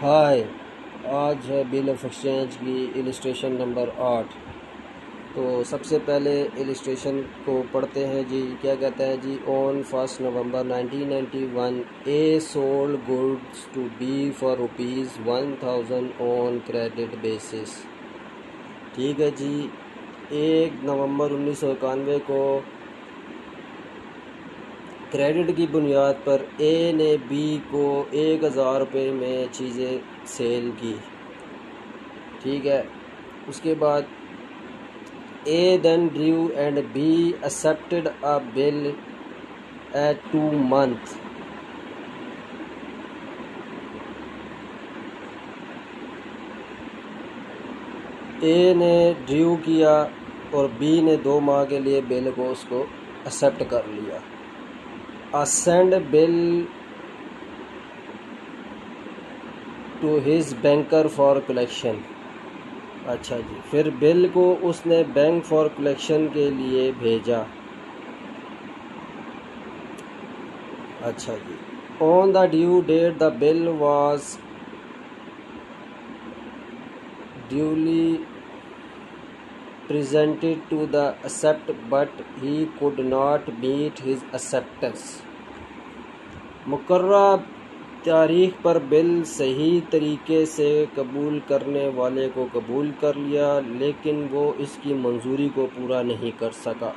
हाय। आज है bill of exchange की इलस्ट्रेशन नंबर 8। तो सबसे पहले इलस्ट्रेशन को पढ़ते हैं जी। क्या कहता है जी? On 1 November 1991 A sold goods to B for ₹1000 on credit basis. ठीक है जी। 1 नवंबर 1991 को क्रेडिट की बुनियाद पर ए ने बी को 1000 रुपये में चीज़ें सेल की। ठीक है। उसके बाद A then drew and B accepted a bill at 2 months। A ने ड्रू किया और बी ने 2 माह के लिए बिल को उसको एक्सेप्ट कर लिया। A send bill to his banker for collection. अच्छा जी। फिर बिल को उसने बैंक फॉर कलेक्शन के लिए भेजा। अच्छा जी। On the due date the bill was duly presented to the accept but he could not meet his acceptance। मुकर्रा तारीख पर बिल सही तरीके से कबूल करने वाले को कबूल कर लिया, लेकिन वो इसकी मंजूरी को पूरा नहीं कर सका।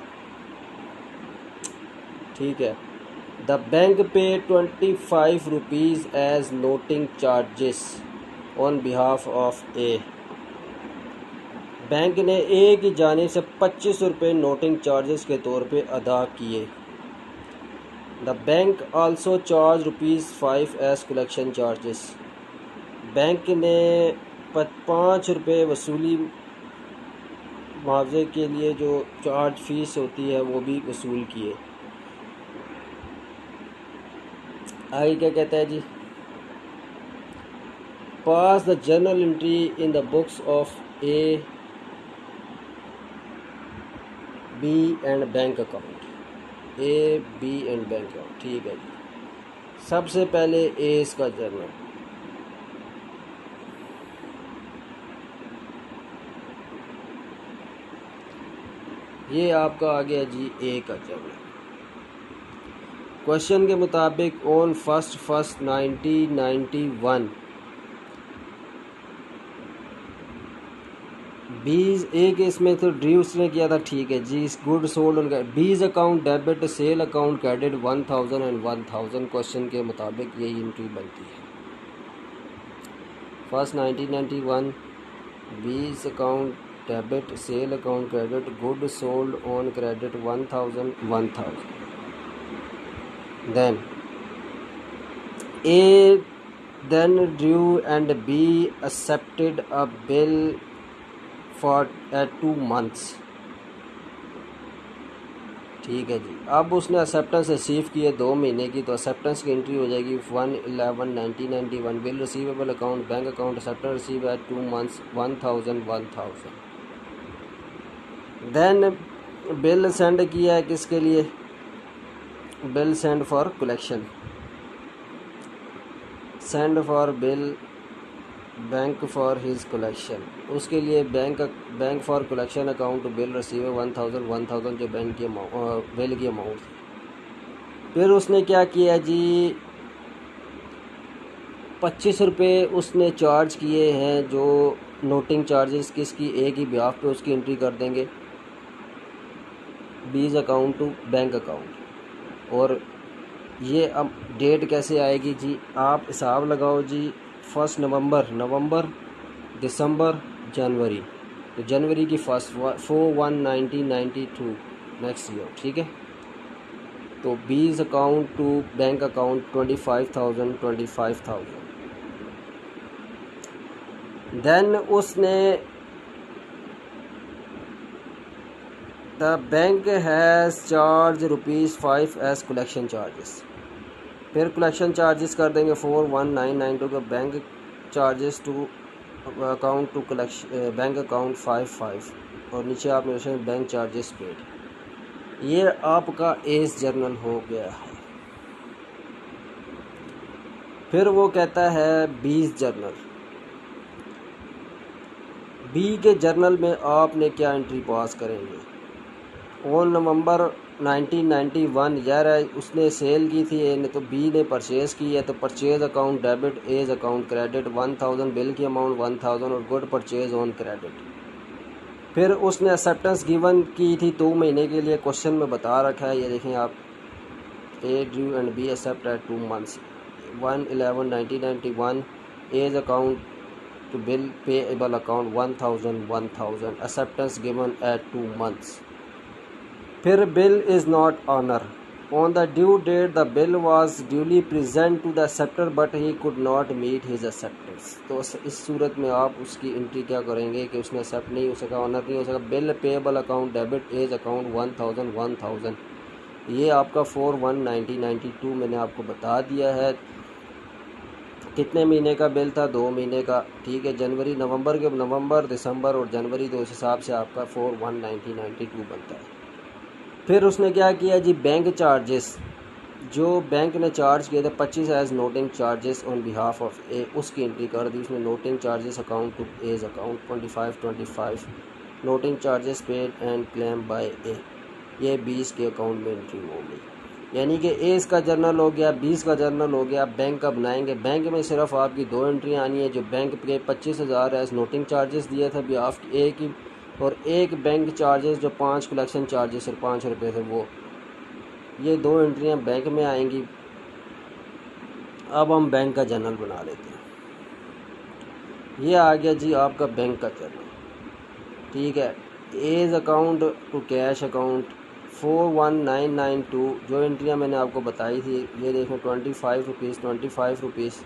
ठीक है। द बैंक पे 25 rupees as noting charges on behalf of A. Bank ने ए की जानिब से 25 रुपये नोटिंग चार्जेस के तौर पे अदा किए। The bank also charge ₹5 as collection charges. Bank ने 5 रुपये वसूली मुआवजे के लिए जो चार्ज फीस होती है वो भी वसूल किए। आगे क्या कहता है जी? Pass the journal entry in the books of A B and bank account. A B and bank account. ठीक है जी। सबसे पहले ए इसका जर्नल। ये आपका आ गया जी ए का जर्नल। क्वेश्चन के मुताबिक ऑन 1 January 1991 बीज ए के इसमें तो ड्यूस ने किया था। ठीक है जी। गुड सोल्ड उनका बीज account debit, sale account credit 1000 and 1000। Question के मुताबिक यही एंट्री बनती है। 1 January 1991 B's account debit, sale account credit, good sold on credit 1000 1000। Then A then drew and B accepted a bill for at 2 months। ठीक है जी। अब उसने acceptance receive की है 2 महीने की, तो एक्सेप्टेंस की एंट्री हो जाएगी 1/11/1991। Bill receivable account, bank account, acceptance receive at 2 months 1000 1000। Then bill send किया है किसके लिए? Bill send for collection. Send for bill bank for his collection. उसके लिए bank for collection account bill receive 1000 1000 जो बैंक की बिल की amount. फिर उसने क्या किया जी? 25 रुपये उसने चार्ज किए हैं जो नोटिंग चार्जेस किसकी? ए की बिहाफ पे उसकी एंट्री कर देंगे बीज अकाउंट टू बैंक अकाउंट। और ये अब डेट कैसे आएगी जी? आप हिसाब लगाओ जी। 1 नवंबर, दिसंबर, जनवरी। तो जनवरी की 4/1/1992 नेक्स्ट ईयर। ठीक है। तो B's account to bank account 25,000। Then उसने the bank has charge ₹5 as collection charges. फिर कलेक्शन चार्जेस कर देंगे 4/1992 का bank charges to account to collection bank account 5 और नीचे आप मेंशन बैंक चार्जेस पेड। ये आपका एस जर्नल हो गया है। फिर वो कहता है 20 जर्नल। बी के जर्नल में आपने क्या एंट्री पास करेंगे? ऑन नवंबर 1991 यार उसने सेल की थी ए ने, तो बी ने परचेज़ की है, तो purchase account debit, A's account credit, 1000 bill की अमाउंट 1000 और गुड परचेज ऑन क्रेडिट। फिर उसने एक्सेप्टेंस गिवन की थी 2 महीने के लिए, क्वेश्चन में बता रखा है, ये देखें आप, A due and B accept at 2 months 1/11/1991, A's account to bill payable account 1000 acceptance given at 2 months। फिर bill is not honor on the due date, the bill was duly present to the acceptor but he could not meet his acceptance। तो इस सूरत में आप उसकी entry क्या करेंगे कि उसने एक्सेप्ट नहीं हो सका, ऑनर नहीं हो सका। Bill payable account debit, A's account 1000 ये आपका 4/1/1992 मैंने आपको बता दिया है। कितने महीने का बिल था? 2 महीने का, ठीक है। जनवरी नवंबर के नवंबर दिसंबर और जनवरी, तो उस हिसाब से आपका 4/1/1992 बनता है। फिर उसने क्या किया जी, बैंक चार्जेस जो बैंक ने चार्ज किए थे 25 as noting charges on behalf of A, उसकी एंट्री कर दी उसने। Noting charges account to A's account 25 noting charges paid and claim by A, ये 20 के अकाउंट में एंट्री हो गई। यानी कि एज का जर्नल हो गया, 20 का जर्नल हो गया। बैंक का बनाएंगे, बैंक में सिर्फ आपकी 2 एंट्रियाँ आनी है। जो बैंक के 25,000 एज नोटिंग चार्जेस दिया था बिहाफ की ए की, और एक बैंक चार्जेस जो 5 कलेक्शन चार्जेस और 5 रुपये थे वो, ये 2 एंट्रियाँ बैंक में आएंगी। अब हम बैंक का जर्नल बना लेते हैं। ये आ गया जी आपका बैंक का जर्नल, ठीक है। A's account to cash account 41992, जो एंट्रियाँ मैंने आपको बताई थी, ये देखें 25 rupees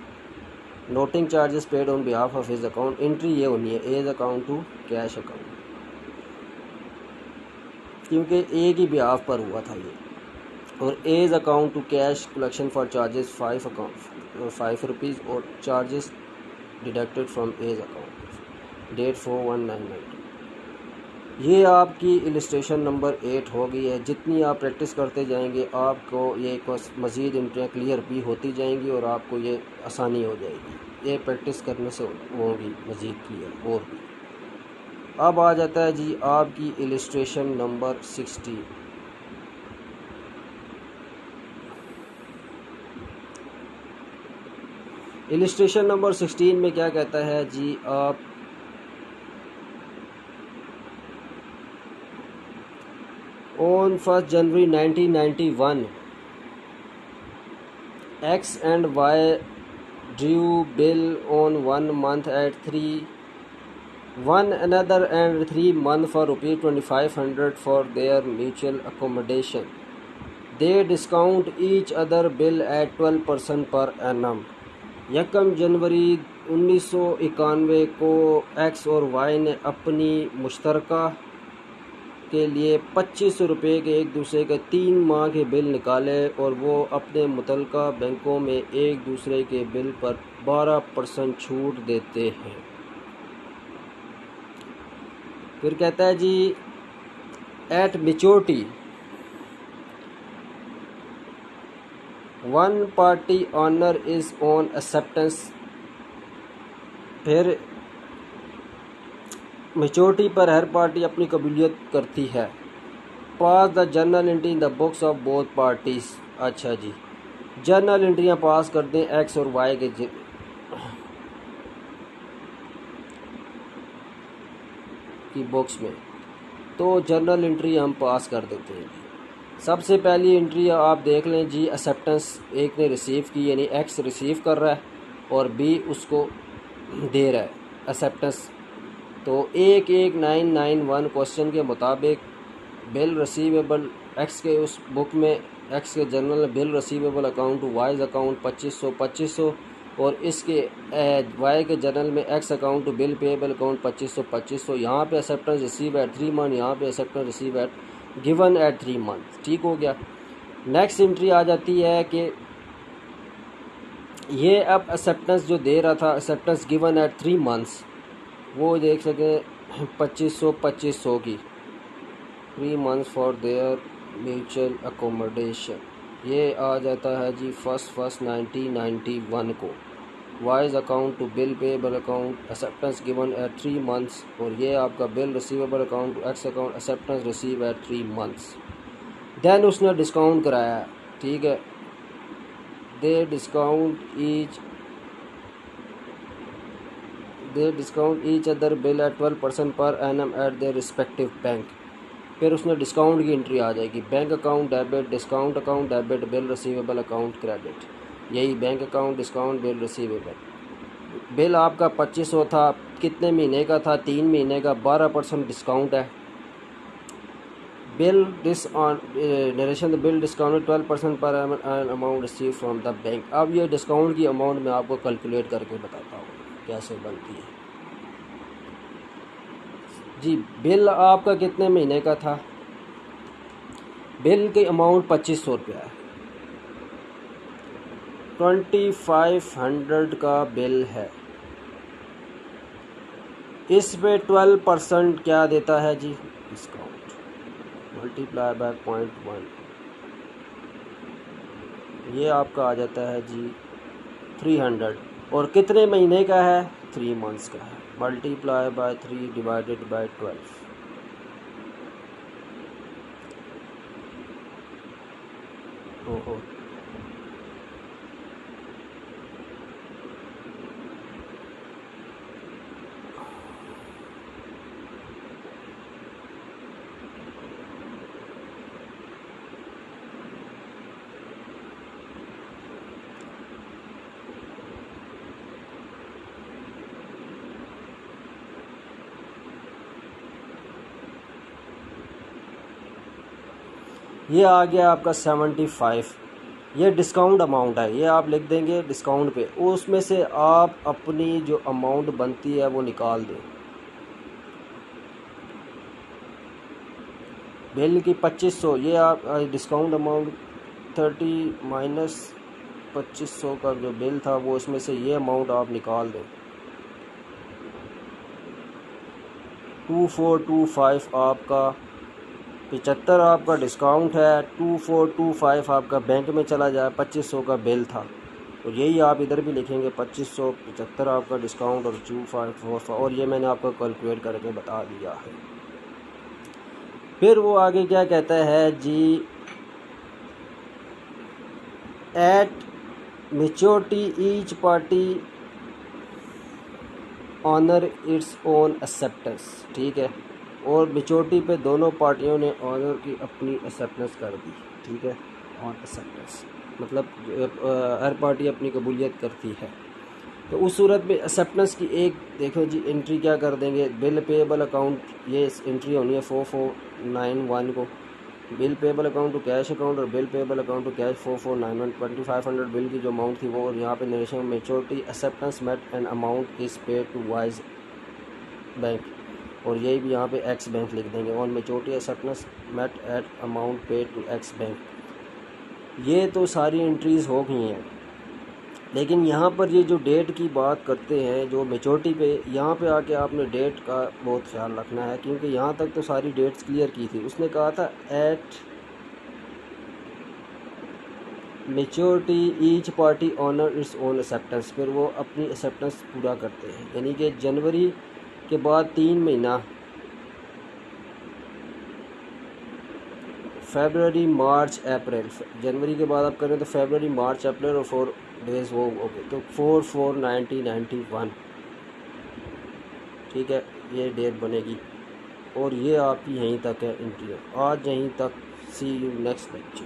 noting charges paid on behalf of his account. Entry ये होनी है A's account to cash account, क्योंकि ए की बिहाफ पर हुआ था ये। और A's account to cash collection for charges 5 rupees और charges deducted from A's account, date 4/1/1992। ये आपकी इलस्ट्रेशन नंबर 8 हो गई है। जितनी आप प्रैक्टिस करते जाएंगे आपको ये मज़ीद एंट्रियाँ क्लियर भी होती जाएंगी और आपको ये आसानी हो जाएगी। ये प्रैक्टिस करने से होगी मज़ीद क्लियर और भी। अब आ जाता है जी आपकी इलस्ट्रेशन नंबर 16। इलस्ट्रेशन नंबर 16 में क्या कहता है जी, आप on 1st January 1991 X and Y drew bill on 1 month at 1 another and 3 month for ₹2500 for their mutual accommodation. They discount each other bill at 12% per annum। 1 जनवरी 1991 को x और Y ने अपनी मुश्तरका के लिए 2500 रुपये के एक दूसरे के 3 माह के बिल निकाले और वो अपने मुतलका बैंकों में एक दूसरे के बिल पर 12% छूट देते हैं। फिर कहता है जी at maturity 1 party honour is on acceptance. फिर मैच्योरिटी पर हर पार्टी अपनी कबूलियत करती है। Pass the journal entry in the books of both parties. अच्छा जी, जर्नल एंट्रियाँ पास कर दें एक्स और वाई के की बुक्स में, तो जर्नल एंट्री हम पास कर देते हैं। सबसे पहली एंट्री आप देख लें जी, एक्सेप्टेंस एक ने रिसीव की, यानी एक्स रिसीव कर रहा है और बी उसको दे रहा है एक्सेप्टेंस। तो 11991 क्वेश्चन के मुताबिक बिल रिसीवेबल एक्स के उस बुक में, एक्स के journal bill receivable account to Y's account 2500 और इसके वाई के जर्नल में X account to bill payable account 2500। यहाँ पे एक्सेप्टेंस रिसीव एट 3 मंथ, यहाँ पे acceptance receive eight given at 3 month. ठीक हो गया। नेक्स्ट एंट्री आ जाती है कि ये अब एक्सेप्टेंस जो दे रहा था, एक्सेप्टेंस गिवन एट 3 मंथ्स, वो देख सकें 2500 की 3 months for their mutual accommodation. ये आ जाता है जी 1/1/1991 को। Y's account to bill payable account acceptance given at 3 months, और ये आपका bill receivable account to X account acceptance receive at 3 months. Then उसने डिस्काउंट कराया, ठीक है, they discount each other bill at 12% per annum at their respective bank. फिर उसने discount की एंट्री आ जाएगी, bank account debit, discount account debit, bill receivable account credit. यही bank account, discount, bill receivable. Bill आपका 2500 था, कितने महीने का था? 3 महीने का, 12% डिस्काउंट है। Bill narration the bill discount 12% पर amount receive from the bank. अब ये डिस्काउंट की अमाउंट मैं आपको कैलकुलेट करके बताता हूँ कैसे बनती है जी। बिल आपका कितने महीने का था? बिल की अमाउंट 2500 रुपया है, 2500 का बिल है। इस पे 12% क्या देता है जी? डिस्काउंट मल्टीप्लाई बाय 0.1, ये आपका आ जाता है जी 300। और कितने महीने का है? 3 मंथ्स का है। Multiply by 3 divided by 12। ओहो, ये आ गया आपका 75। ये डिस्काउंट अमाउंट है, ये आप लिख देंगे डिस्काउंट पे। उसमें से आप अपनी जो अमाउंट बनती है वो निकाल दें। बिल की 2500, ये आप डिस्काउंट अमाउंट 30 माइनस 2500 का जो बिल था वो, उसमें से ये अमाउंट आप निकाल दें। 2425 आपका, 75 आपका डिस्काउंट है, 2425 आपका बैंक में चला जाए, 2500 का बिल था। और यही आप इधर भी लिखेंगे 2500, 75 आपका डिस्काउंट और 2545, और ये मैंने आपको कैलकुलेट करके बता दिया है। फिर वो आगे क्या कहता है जी, at maturity each party honour its own acceptance, ठीक है। और मेच्योरिटी पे दोनों पार्टियों ने ऑनर की अपनी एक्सेप्टेंस कर दी, ठीक है। ऑन एक्सेप्टेंस मतलब हर पार्टी अपनी कबूलियत करती है। तो उस सूरत में एक्सेप्टेंस की एक देखो जी एंट्री क्या कर देंगे, बिल पेएबल अकाउंट, ये एंट्री होनी है 4491 को। Bill payable account to cash account और bill payable account to cash 4491, 2500 bill की जो अमाउंट थी वो, और यहाँ पे narration maturity acceptance met and amount is paid to Y's bank, और यही भी यहाँ पे एक्स बैंक लिख देंगे। On maturity acceptance met at amount paid to X bank. ये तो सारी एंट्रीज़ हो गई हैं, लेकिन यहाँ पर ये जो डेट की बात करते हैं जो मेच्योरिटी पे, यहाँ पे आके आपने डेट का बहुत ख्याल रखना है, क्योंकि यहाँ तक तो सारी डेट्स क्लियर की थी। उसने कहा था at maturity each party honour its own acceptance, फिर वो अपनी एक्सेप्टेंस पूरा करते हैं। यानी कि जनवरी के बाद 3 महीना, फरवरी मार्च अप्रैल, जनवरी के बाद आप करें तो फरवरी मार्च अप्रैल और 4 डेज़ वो हो गए, तो 4/4/1991, ठीक है, ये डेट बनेगी। और ये आपकी यहीं तक है एंट्री। आज यहीं तक, सी यू नेक्स्ट लेक्चर।